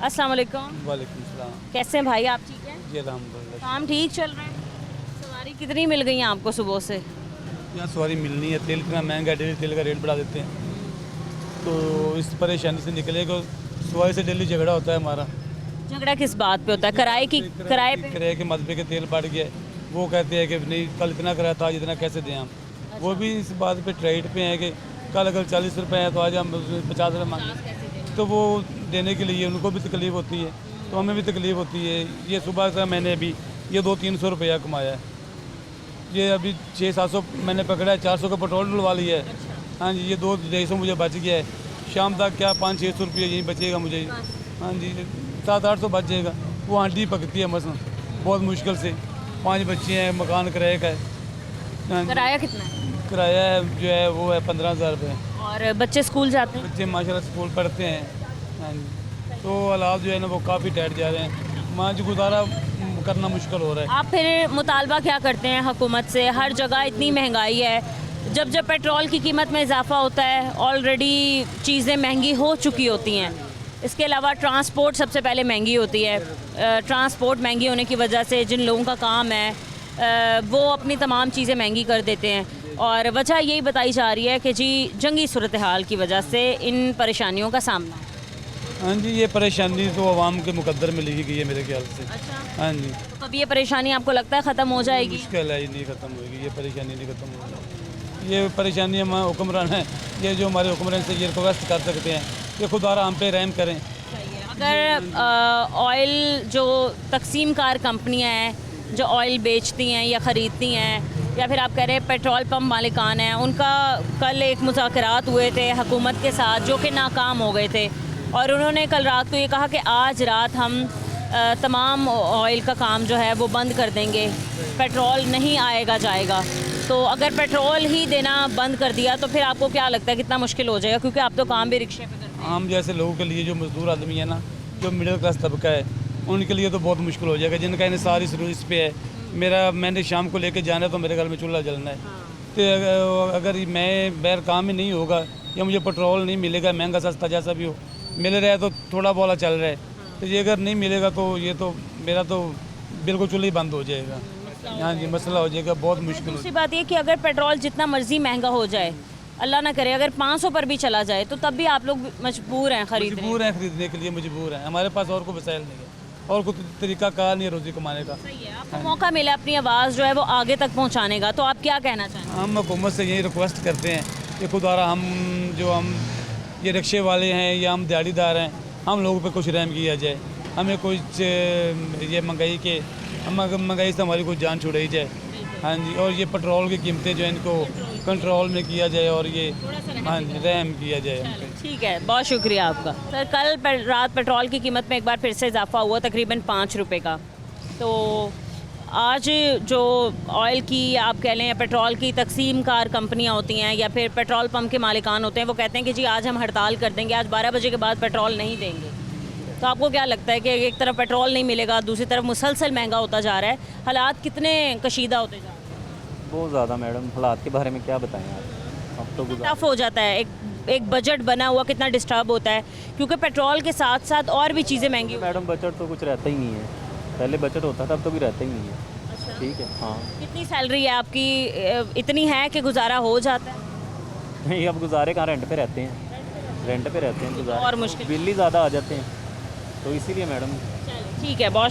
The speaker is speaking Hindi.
अस्सलाम वालेकुम। वालेकुम सलाम। कैसे हैं भाई, आप ठीक हैं? जी अल्हम्दुलिल्लाह। काम ठीक चल रहा है? सवारी कितनी मिल गई हैं आपको सुबह से? यहाँ सवारी मिलनी है, तेल इतना महंगा है, डेली तेल का रेट बढ़ा देते हैं, तो इस परेशानी से निकले को सवारी से डेली झगड़ा होता है हमारा। झगड़ा किस बात पे होता है? किराए पे? किराए के मसले के तेल बढ़ गया है। वो कहते हैं कि नहीं कल इतना किराया था, आज इतना कैसे दें हम। वो भी इस बात पे ट्रेड पे हैं कि कल अगर 40 रुपये है तो आज हम 50 रुपये मांगे, तो वो देने के लिए उनको भी तकलीफ़ होती है, तो हमें भी तकलीफ़ होती है। ये सुबह से मैंने अभी ये 200-300 रुपया कमाया है, ये अभी 600-700 मैंने पकड़ा है, 400 का पेट्रोल डलवा लिया है। हाँ जी, ये 200-250 मुझे बच गया है। शाम तक क्या 500-600 रुपये यहीं बचेगा मुझे। हाँ जी, 700-800 बच जाएगा। वो आंटी पकती है मसलन बहुत मुश्किल से। 5 बच्चे हैं, मकान किराए का है। हाँ जी, किराया कितना है? किराया जो है वो है 15,000 रुपये। और बच्चे स्कूल जाते हैं? बच्चे माशाल्लाह स्कूल पढ़ते हैं। हाँ जी, तो हालात जो है ना वो काफ़ी टाइट जा रहे हैं, वहाँ जो गुजारा करना मुश्किल हो रहा है। आप फिर मुतालबा क्या करते हैं हुकूमत से? हर जगह इतनी महंगाई है, जब जब पेट्रोल की कीमत में इजाफा होता है, ऑलरेडी चीज़ें महंगी हो चुकी होती हैं। इसके अलावा ट्रांसपोर्ट सबसे पहले महंगी होती है। ट्रांसपोर्ट महंगी होने की वजह से जिन लोगों का काम है वो अपनी तमाम चीज़ें महंगी कर देते हैं, और वजह यही बताई जा रही है कि जी जंगी सूरत हाल की वजह से इन परेशानियों का सामना। हाँ जी, ये परेशानी तो आवाम के मुकद्दर में लिखी गई है मेरे ख्याल से। अच्छा, हाँ जी, तो कब ये परेशानी आपको लगता है ख़त्म हो जाएगी? मुश्किल है, ये नहीं ख़त्म होगी, ये परेशानी नहीं ख़त्म होगी। ये परेशानी हमारे हुक्मरान है, ये जो हमारे हुक्मरान से ये रिक्वेस्ट कर सकते हैं कि खुदारा हम पे रहम करें। अगर ऑयल जो तकसीम कार कंपनियाँ हैं जो ऑयल बेचती हैं या ख़रीदती हैं, या फिर आप कह रहे हैं पेट्रोल पंप मालिकान हैं, उनका कल एक मुज़ाकरात हुए थे हुकूमत के साथ जो कि नाकाम हो गए थे, और उन्होंने कल रात को ये कहा कि आज रात हम तमाम ऑयल का काम जो है वो बंद कर देंगे, पेट्रोल नहीं आएगा जाएगा। तो अगर पेट्रोल ही देना बंद कर दिया तो फिर आपको क्या लगता है कितना मुश्किल हो जाएगा? क्योंकि आप तो काम भी रिक्शे पे करते हैं। आम जैसे लोगों के लिए, जो मजदूर आदमी है ना, जो मिडिल क्लास तबका है, उनके लिए तो बहुत मुश्किल हो जाएगा, जिनका इन्हें सारी सर्विस पे है। मैंने शाम को लेके जाना है तो मेरे घर में चूल्हा जलना है, तो अगर मैं बैर काम ही नहीं होगा या मुझे पेट्रोल नहीं मिलेगा, महंगा सस्ता जैसा भी हो मिल रहा है तो थोड़ा बोला चल रहा है, तो ये अगर नहीं मिलेगा तो ये तो मेरा तो बिल्कुल चूल्हा ही बंद हो जाएगा। हाँ जी, मसला हो जाएगा, बहुत मुश्किल हो दूसरी बात ये कि अगर पेट्रोल जितना मर्जी महंगा हो जाए, अल्लाह ना करे अगर 500 पर भी चला जाए, तो तब भी आप लोग मजबूर हैं खरीदने। मजबूर हैं खरीदने के लिए, मजबूर हैं। हमारे पास और कोई वसाइल नहीं है और कोई तरीका कार नहीं है रोज़ी कमाने का। सही है, आपको मौका मिला अपनी आवाज़ जो है वो आगे तक पहुंचाने का, तो आप क्या कहना चाहेंगे? हम हुकूमत से यही रिक्वेस्ट करते हैं कि खुदारा हम ये रिक्शे वाले हैं या हम दिहाड़ीदार हैं, हम लोगों पे कुछ रहम किया जाए। हमें कुछ ये महंगाई से हमारी कुछ जान छुड़ाई जाए। हाँ जी, और ये पेट्रोल की कीमतें जो है इनको कंट्रोल में किया जाए और ये हाँ जी रहम किया जाए हम पे। ठीक है, बहुत शुक्रिया आपका। सर, कल रात पेट्रोल की कीमत में एक बार फिर से इजाफा हुआ तकरीबन 5 रुपये का। तो आज जो ऑयल की आप कह लें या पेट्रोल की तकसीम कार कंपनियां होती हैं या फिर पेट्रोल पंप के मालिकान होते हैं, वो कहते हैं कि जी आज हम हड़ताल कर देंगे, आज 12 बजे के बाद पेट्रोल नहीं देंगे। तो आपको क्या लगता है कि एक तरफ पेट्रोल नहीं मिलेगा, दूसरी तरफ मुसलसल महंगा होता जा रहा है, हालात कितने कशीदा होते जा रहे हैं? बहुत ज़्यादा मैडम, हालात के बारे में क्या बताएं आप, अब तो टफ हो जाता है। एक बजट बना हुआ कितना डिस्टर्ब होता है, क्योंकि पेट्रोल के साथ साथ और भी चीज़ें महंगी हो। मैडम बजट तो कुछ रहता ही नहीं है, पहले बजट होता था, अब तो भी रहता ही नहीं है। अच्छा। ठीक है, हाँ। कितनी सैलरी है आपकी? इतनी है कि गुजारा हो जाता है? नहीं, अब गुजारे कहाँ, रेंट पे रहते हैं, रेंट पे रहते हैं, गुजारे और मुश्किल। बिल ही ज़्यादा आ जाते हैं, तो इसीलिए मैडम। ठीक है, बहुत